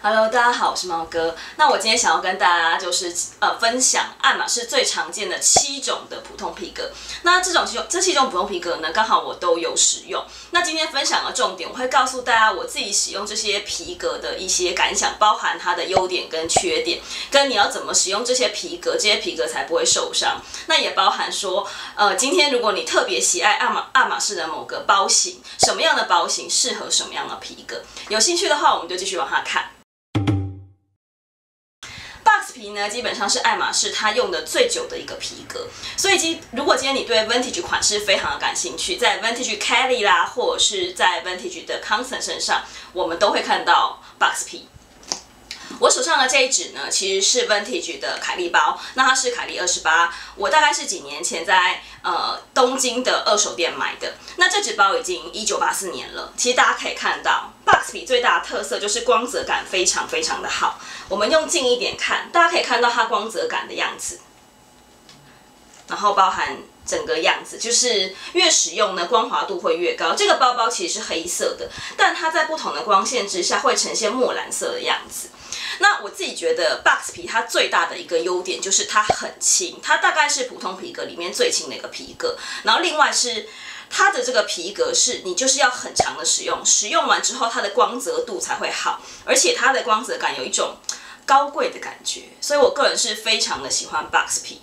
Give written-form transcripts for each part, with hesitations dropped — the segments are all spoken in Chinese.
Hello，大家好，我是猫哥。那我今天想要跟大家分享爱马仕最常见的7种的普通皮革。那这7种普通皮革呢，刚好我都有使用。那今天分享的重点，我会告诉大家我自己使用这些皮革的一些感想，包含它的优点跟缺点，跟你要怎么使用这些皮革，这些皮革才不会受伤。那也包含说，今天如果你特别喜爱爱马仕的某个包型，什么样的包型适合什么样的皮革，有兴趣的话，我们就继续往下看。box 皮呢，基本上是爱马仕它用的最久的一个皮革，所以如果今天你对 vintage 款式非常的感兴趣，在 vintage Kelly 啦，或者是在 vintage 的 Constant 身上，我们都会看到 box 皮。我手上的这一只呢，其实是 vintage 的凯利包，那它是凯利28，我大概是几年前在东京的二手店买的。那这只包已经1984年了，其实大家可以看到 box 皮最大的特色就是光泽感非常非常的好。我们用近一点看，大家可以看到它光泽感的样子，然后包含整个样子，就是越使用呢，光滑度会越高。这个包包其实是黑色的，但它在不同的光线之下会呈现墨蓝色的样子。那我自己觉得 box 皮它最大的一个优点就是它很轻，它大概是普通皮革里面最轻的一个皮革。然后另外是它的这个皮革是你就是要很长的使用，使用完之后它的光泽度才会好，而且它的光泽感有一种高贵的感觉，所以我个人是非常的喜欢 box 皮。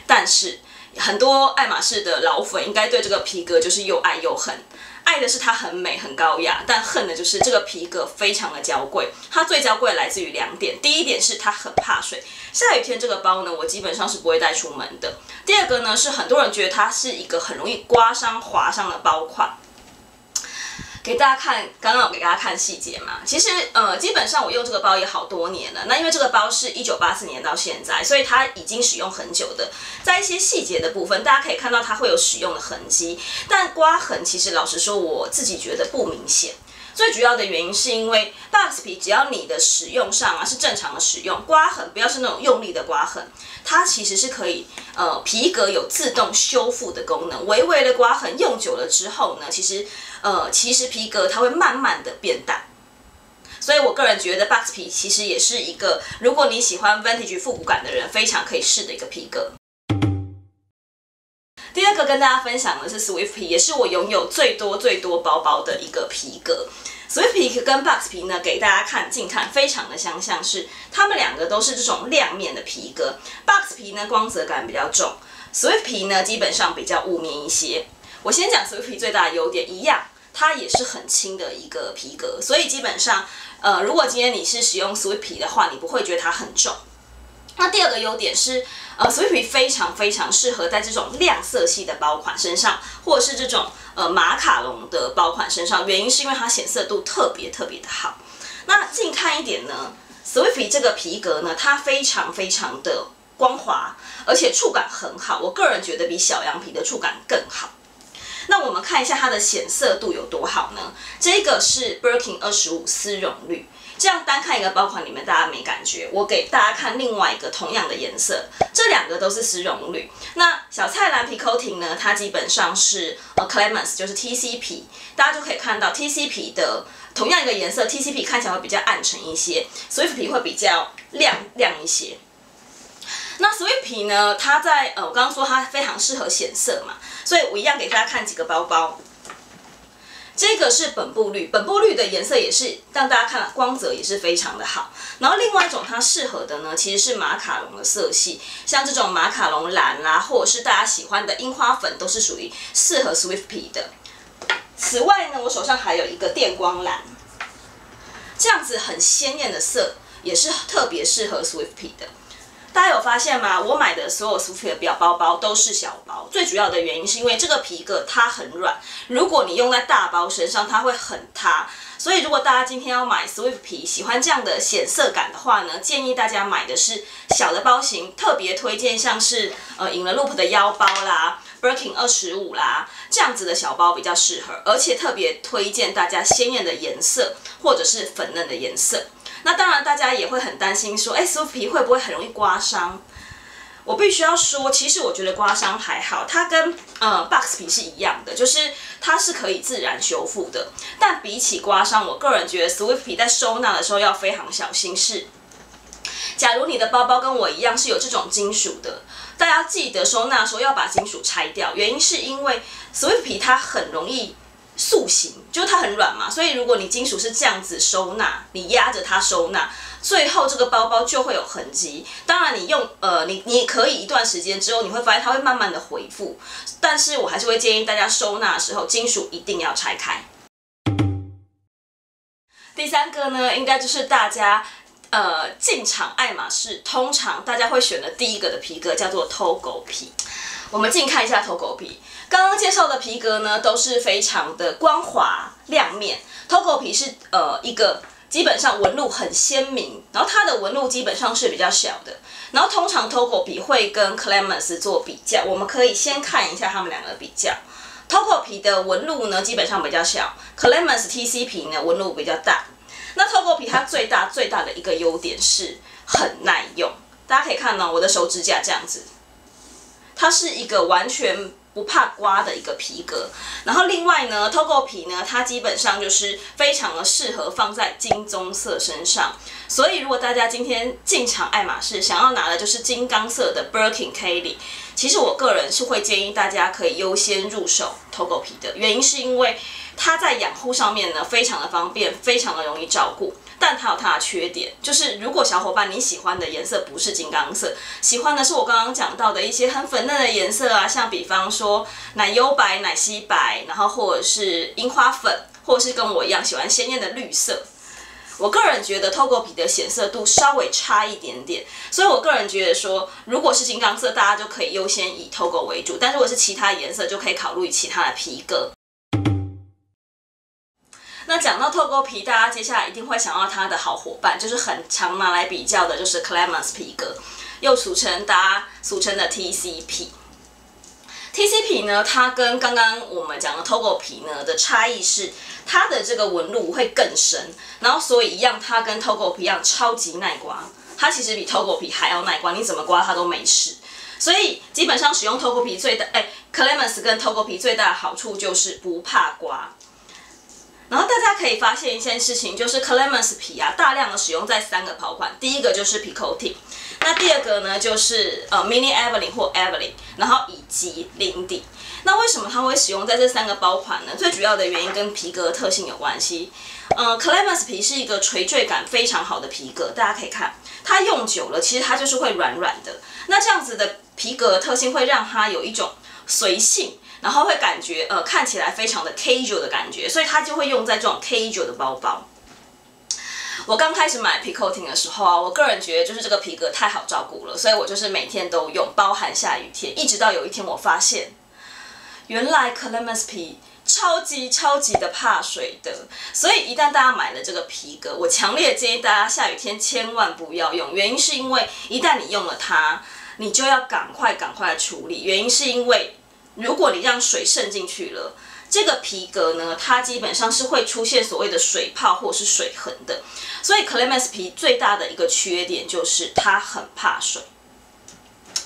但是很多爱马仕的老粉应该对这个皮革就是又爱又恨。爱的是它很美很高雅，但恨的就是这个皮革非常的娇贵。它最娇贵来自于2点，第一点是它很怕水，下雨天这个包呢，我基本上是不会带出门的。第二个呢是很多人觉得它是一个很容易刮伤、划伤的包款。给大家看，刚刚有给大家看细节嘛？其实基本上我用这个包也好多年了。那因为这个包是1984年到现在，所以它已经使用很久的。在一些细节的部分，大家可以看到它会有使用的痕迹，但刮痕其实老实说，我自己觉得不明显。最主要的原因是因为 box 皮，只要你的使用上是正常的使用，刮痕不要是那种用力的刮痕，它其实是可以皮革有自动修复的功能。微微的刮痕用久了之后呢，其实皮革它会慢慢的变淡。所以我个人觉得 box 皮其实也是一个，如果你喜欢 vintage 复古感的人，非常可以试的一个皮革。第二个跟大家分享的是 Swift 皮，也是我拥有最多包包的一个皮革。Swift 皮跟 box 皮呢，给大家近看非常的相像，是它们2个都是这种亮面的皮革。box 皮呢光泽感比较重 ，Swift 皮呢基本上比较雾面一些。我先讲 Swift 皮最大的优点，一样，它也是很轻的一个皮革，所以基本上，如果今天你是使用 Swift 皮的话，你不会觉得它很重。那第二个优点是，Swift 皮非常非常适合在这种亮色系的包款身上，或者是这种马卡龙的包款身上，原因是因为它显色度特别的好。那近看一点呢 ，Swift 皮这个皮革呢，它非常非常的光滑，而且触感很好，我个人觉得比小羊皮的触感更好。那我们看一下它的显色度有多好呢？这个是 Birkin 25丝绒绿。这样单看一个包款里面，大家没感觉。我给大家看另外一个同样的颜色，这2个都是丝绒绿。那小菜蓝皮 coating 呢，它基本上是Clemens， 就是 TC 皮，大家就可以看到 TC 皮的同样一个颜色 ，TC 皮看起来会比较暗沉一些 ，Swift 皮会比较亮一些。那 Swift 皮呢，它在我刚刚说它非常适合显色嘛，所以我一样给大家看几个包包。这个是本部绿，本部绿的颜色也是让大家看光泽也是非常的好。然后另外一种它适合的呢，其实是马卡龙的色系，像这种马卡龙蓝啦，或者是大家喜欢的樱花粉，都是属于适合 Swift 皮的。此外呢，我手上还有一个电光蓝，这样子很鲜艳的色，也是特别适合 Swift 皮的。大家有发现吗？我买的所有 Swift 的包包都是小包，最主要的原因是因为这个皮革它很软，如果你用在大包身上，它会很塌。所以如果大家今天要买 Swift 皮，喜欢这样的显色感的话呢，建议大家买的是小的包型，特别推荐像是In the Loop 的腰包啦，Birkin 25啦，这样子的小包比较适合，而且特别推荐大家鲜艳的颜色或者是粉嫩的颜色。那当然，大家也会很担心说，Swift 皮会不会很容易刮伤？我必须要说，其实我觉得刮伤还好，它跟box 皮是一样的，就是它是可以自然修复的。但比起刮伤，我个人觉得 Swift 皮在收纳的时候要非常小心是。假如你的包包跟我一样是有这种金属的，大家记得收纳的时候要把金属拆掉，原因是因为 Swift 皮它很容易塑形，就是它很软嘛，所以如果你金属是这样子收纳，你压着它收纳，最后这个包包就会有痕迹。当然你用你可以一段时间之后，你会发现它会慢慢的恢复，但是我还是会建议大家收纳的时候，金属一定要拆开。第三个呢，应该就是大家进场爱马仕通常大家会选的第一个的皮革叫做 Togo 皮。我们近看一下 Togo 皮。刚刚介绍的皮革呢，都是非常的光滑亮面。Togo 皮是一个基本上纹路很鲜明，然后它的纹路基本上是比较小的。然后通常 Togo 皮会跟 Clemens 做比较，我们可以先看一下它们两个的比较。Togo 皮的纹路呢基本上比较小 ，Clemens TC 皮呢纹路比较大。那 Togo 皮它最大的一个优点是很耐用，大家可以看到我的手指甲这样子，它是一个完全不怕刮的一个皮革。然后另外呢 ，Togo 皮呢，它基本上就是非常的适合放在金棕色身上。所以如果大家今天进场爱马仕，想要拿的就是金刚色的 Birkin Kelly， 其实我个人是会建议大家可以优先入手 Togo 皮的，原因是因为它在养护上面呢非常的方便，非常的容易照顾。但它有它的缺点，就是如果小伙伴你喜欢的颜色不是金刚色，喜欢的是我刚刚讲到的一些很粉嫩的颜色啊，像比方说奶油白、奶昔白，然后或者是樱花粉，或者是跟我一样喜欢鲜艳的绿色。我个人觉得 Togo 皮的显色度稍微差一点点，所以我个人觉得说，如果是金刚色，大家就可以优先以 Togo 为主，但如果是其他颜色，就可以考虑其他的皮革。那讲到 Togo 皮，大家接下来一定会想到它的好伙伴，就是很常拿来比较的，就是 Clemens 皮革，又俗称的 TC 皮。TC 皮呢，它跟刚刚我们讲的 Togo 皮呢的差异是，它的这个纹路会更深，然后所以一样，它跟 Togo 皮一样超级耐刮，它其实比 Togo 皮还要耐刮，你怎么刮它都没事。所以基本上使用 Togo 皮Clemens 跟 Togo 皮最大的好处就是不怕刮。然后大家可以发现一件事情，就是 Clemens 皮啊，大量的使用在3个跑款，第一个就是 Picotin， 那第二个呢就是Mini Evelyn 或 Evelyn， 然后以及Lindy。那为什么它会使用在这3个包款呢？最主要的原因跟皮革的特性有关系。Clemens 皮是一个垂坠感非常好的皮革，大家可以看，它用久了，其实它就是会软软的。那这样子的皮革的特性会让它有一种随性。然后会感觉看起来非常的 casual 的感觉，所以它就会用在这种 casual 的包包。我刚开始买 Picotin 的时候啊，我个人觉得就是这个皮革太好照顾了，所以我就是每天都用，包含下雨天，一直到有一天我发现，原来 Clemens 皮超级的怕水的，所以一旦大家买了这个皮革，我强烈建议大家下雨天千万不要用，原因是因为一旦你用了它，你就要赶快的处理，原因是因为如果你让水渗进去了，这个皮革呢，它基本上是会出现所谓的水泡或是水痕的。所以 Clemens 皮最大的一个缺点就是它很怕水，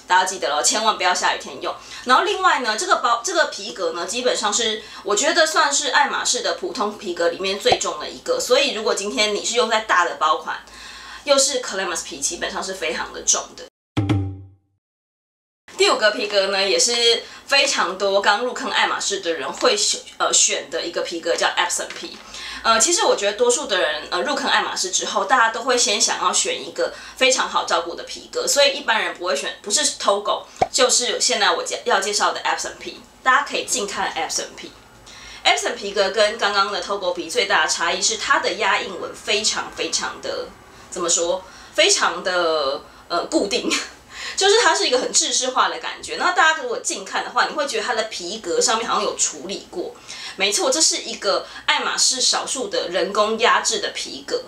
大家记得了，千万不要下雨天用。然后另外呢，这个皮革呢，基本上是我觉得算是爱马仕的普通皮革里面最重的一个。所以如果今天你是用在大的包款，又是 Clemens 皮，基本上是非常的重的。第5个皮革呢，也是非常多刚入坑爱马仕的人会选的一个皮革，叫 Epsom 皮。其实我觉得多数的人入坑爱马仕之后，大家都会先想要选一个非常好照顾的皮革，所以一般人不会选，不是 Togo， 就是现在我要介绍的 Epsom 皮。大家可以近看 Epsom 皮。Epsom 皮革跟刚刚的 Togo 皮最大的差异是它的压印纹非常的怎么说？非常的固定。就是它是一个很制式化的感觉，那大家如果近看的话，你会觉得它的皮革上面好像有处理过。没错，这是一个爱马仕少数的人工压制的皮革。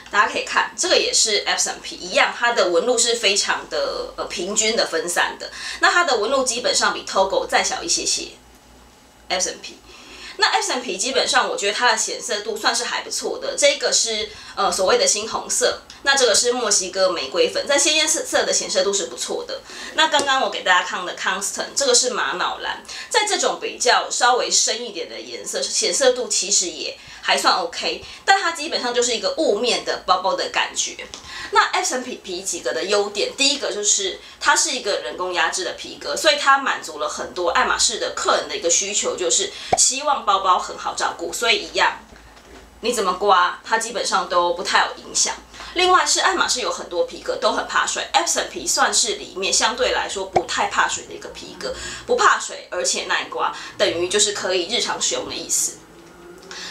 大家可以看，这个也是 Epsom 皮，一样，它的纹路是非常的平均的分散的。那它的纹路基本上比 Togo 再小一些些。Epsom 皮。那 Epsom 皮基本上我觉得它的显色度算是还不错的，这个是所谓的猩红色，那这个是墨西哥玫瑰粉，在鲜艳色的显色度是不错的。那刚刚我给大家看的 Constant 这个是玛瑙蓝，在这种比较稍微深一点的颜色，显色度其实也还算 OK， 但它基本上就是一个雾面的包包的感觉。那 Epsom 皮几个的优点，第一个就是它是一个人工压制的皮革，所以它满足了很多爱马仕的客人的一个需求，就是希望包包很好照顾，所以一样你怎么刮它基本上都不太有影响。另外是爱马仕有很多皮革都很怕水 ，Epsom 皮算是里面相对来说不太怕水的一个皮革，不怕水而且耐刮，等于就是可以日常使用的意思。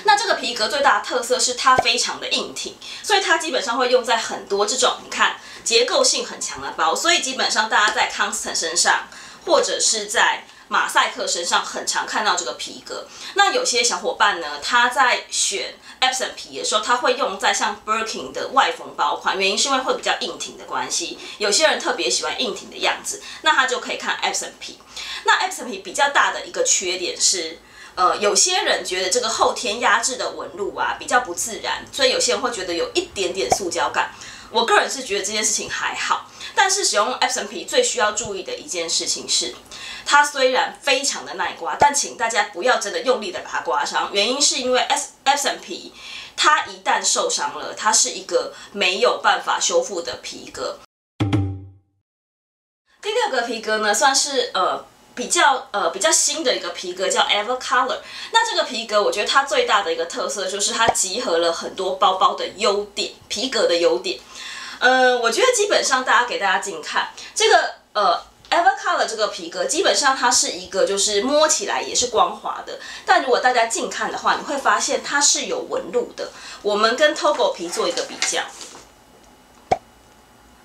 那这个皮革最大的特色是它非常的硬挺，所以它基本上会用在很多这种你看结构性很强的包，所以基本上大家在 Constant 身上或者是在马赛克身上很常看到这个皮革。那有些小伙伴呢，他在选 Epsom 皮的时候，他会用在像 Birkin 的外缝包款，原因是因为会比较硬挺的关系。有些人特别喜欢硬挺的样子，那他就可以看 Epsom 皮。那 Epsom 皮比较大的一个缺点是，有些人觉得这个后天压制的纹路啊比较不自然，所以有些人会觉得有一点点塑胶感。我个人是觉得这件事情还好，但是使用 Epsom 皮最需要注意的一件事情是，它虽然非常的耐刮，但请大家不要真的用力的把它刮伤，原因是因为 Epsom 皮它一旦受伤了，它是一个没有办法修复的皮革。第六个皮革呢，算是比较新的一个皮革叫 Evercolor。那这个皮革我觉得它最大的一个特色就是它集合了很多包包的优点，皮革的优点。我觉得基本上给大家近看这个Evercolor 这个皮革，基本上它是一个就是摸起来也是光滑的，但如果大家近看的话，你会发现它是有纹路的。我们跟 Togo 皮做一个比较。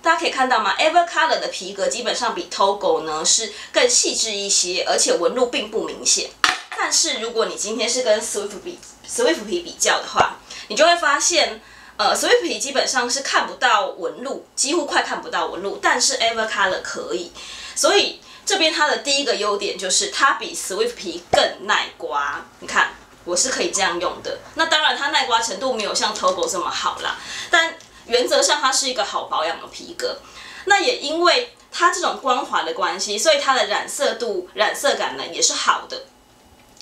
大家可以看到吗 ？Evercolor 的皮革基本上比 Togo 呢是更细致一些，而且纹路并不明显。但是如果你今天是跟 Swift 皮比较的话，你就会发现，Swift 皮基本上是看不到纹路，几乎快看不到纹路，但是 Evercolor 可以。所以这边它的第一个优点就是它比 Swift 皮更耐刮。你看，我是可以这样用的。那当然它耐刮程度没有像 Togo 这么好啦，但原则上它是一个好保养的皮革。那也因为它这种光滑的关系，所以它的染色感呢也是好的。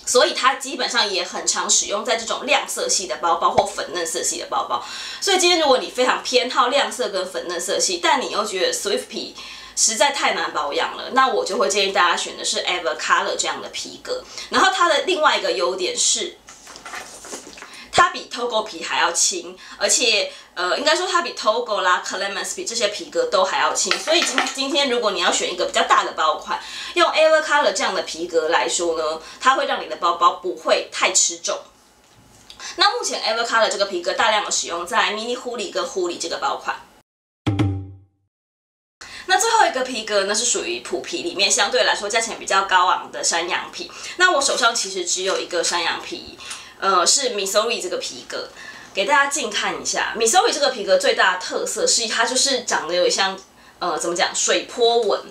所以它基本上也很常使用在这种亮色系的包包或粉嫩色系的包包。所以今天如果你非常偏好亮色跟粉嫩色系，但你又觉得 Swift 皮实在太难保养了，那我就会建议大家选的是 Evercolor 这样的皮革。然后它的另外一个优点是，它比 Togo 皮还要轻，而且应该说它比 Togo 啦、Clemens 比这些皮革都还要轻。所以今天如果你要选一个比较大的包款，用 Evercolor 这样的皮革来说呢，它会让你的包包不会太吃重。那目前 Evercolor 这个皮革大量的使用在 Mini Hoodie 跟 Hoodie 这个包款。那最后一个皮革呢，是属于普皮里面相对来说价钱比较高昂的山羊皮。那我手上其实只有一个山羊皮，是 Missouri 这个皮革，给大家近看一下。Missouri 这个皮革最大的特色是它就是长得有像怎么讲水波纹，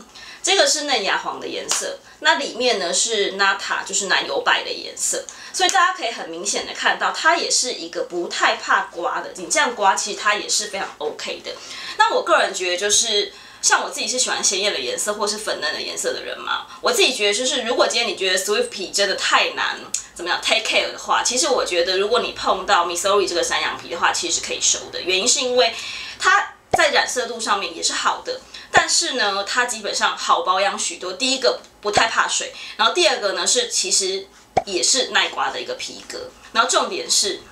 这个是嫩芽黄的颜色，那里面呢是 Nata 就是奶油白的颜色，所以大家可以很明显的看到，它也是一个不太怕刮的，你这样刮其实它也是非常 OK 的。那我个人觉得就是像我自己是喜欢鲜艳的颜色或是粉嫩的颜色的人嘛，我自己觉得就是如果今天你觉得 Swift 皮真的太难怎么样 take care 的话，其实我觉得如果你碰到 Missouri 这个山羊皮的话，其实是可以收的。原因是因为它在染色度上面也是好的，但是呢，它基本上好保养许多。第一个不太怕水，然后第二个呢是其实也是耐刮的一个皮革，然后重点是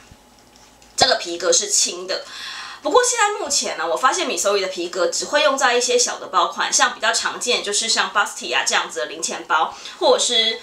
这个皮革是轻的。不过现在目前呢，我发现 Missouri 的皮革只会用在一些小的包款，像比较常见就是像 Bastia 这样子的零钱包，或者是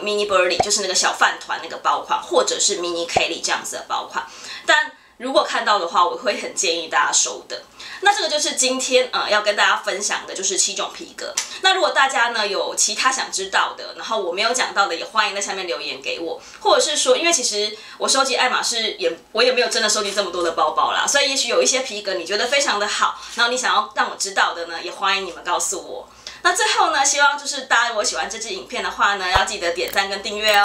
Mini Burley 就是那个小饭团那个包款，或者是 Mini Kelly 这样子的包款。但如果看到的话，我会很建议大家收的。那这个就是今天要跟大家分享的，就是7种皮革。那如果大家呢有其他想知道的，然后我没有讲到的，也欢迎在下面留言给我，或者是说，因为其实我收集爱马仕我也没有真的收集这么多的包包啦，所以也许有一些皮革你觉得非常的好，然后你想要让我知道的呢，也欢迎你们告诉我。那最后呢，希望就是大家如果喜欢这支影片的话呢，要记得点赞跟订阅哦。